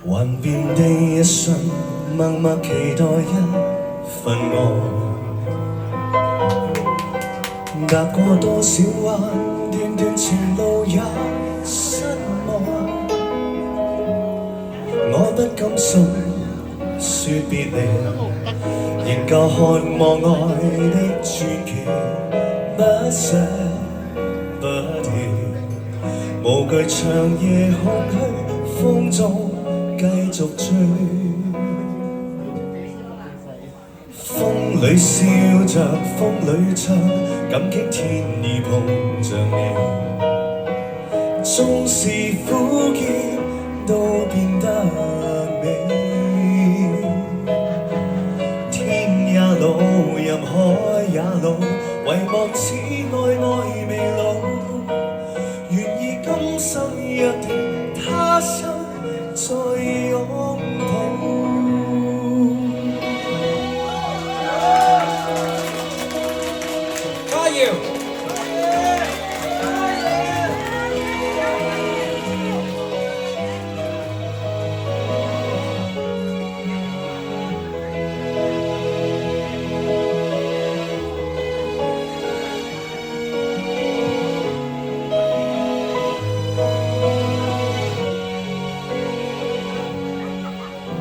幻變的一瞬，默默期待一份愛。踏過多少彎，段段情路也失望。我不敢信，說別離，仍舊渴望愛的傳奇，不捨不棄，無懼長夜空虛，風中繼續追。風裏笑着，風裏唱，感激天意碰着你。縱是苦澀都變得美。天也老，任海也老，唯望此愛愛未老。願意今生約定，他生再擁抱。加油！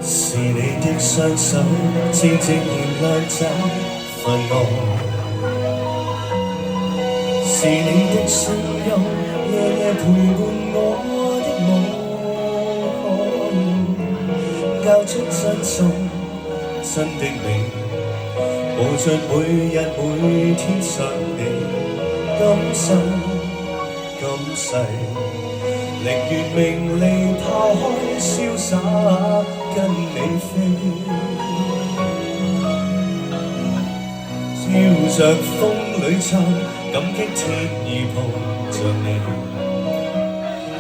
是你的雙手，靜靜燃亮這份愛。是你的聲音，夜夜陪伴我的夢，交出真心真的你，無盡每日每天想你，今生今世，寧願名利拋開瀟灑跟你飛。照着風裏唱，感激天意碰着你。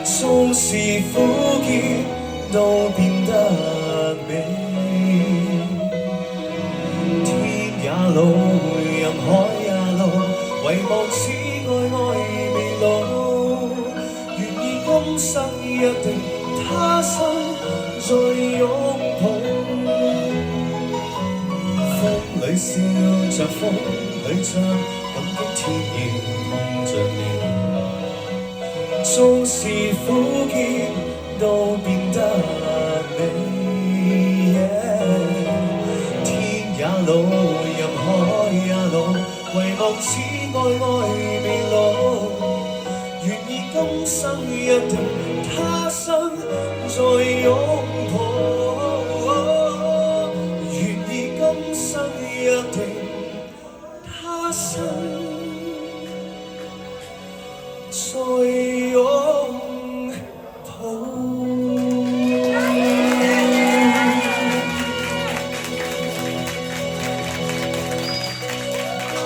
縱是苦澀都變得美。天也老，任海也老，唯望此愛愛未老。願意今生約定，他生再擁抱。風裏笑着，風裏唱，感激天意碰着你。縱是苦澀都變得美。天也老，任海也老，唯望此愛愛未老。願意今生約定，他生再擁抱。願意今生約定，他生再擁抱。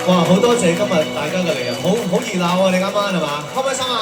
哇！好多謝今日大家嘅嚟啊，好熱鬧啊！你今晚係嘛？開唔開心啊？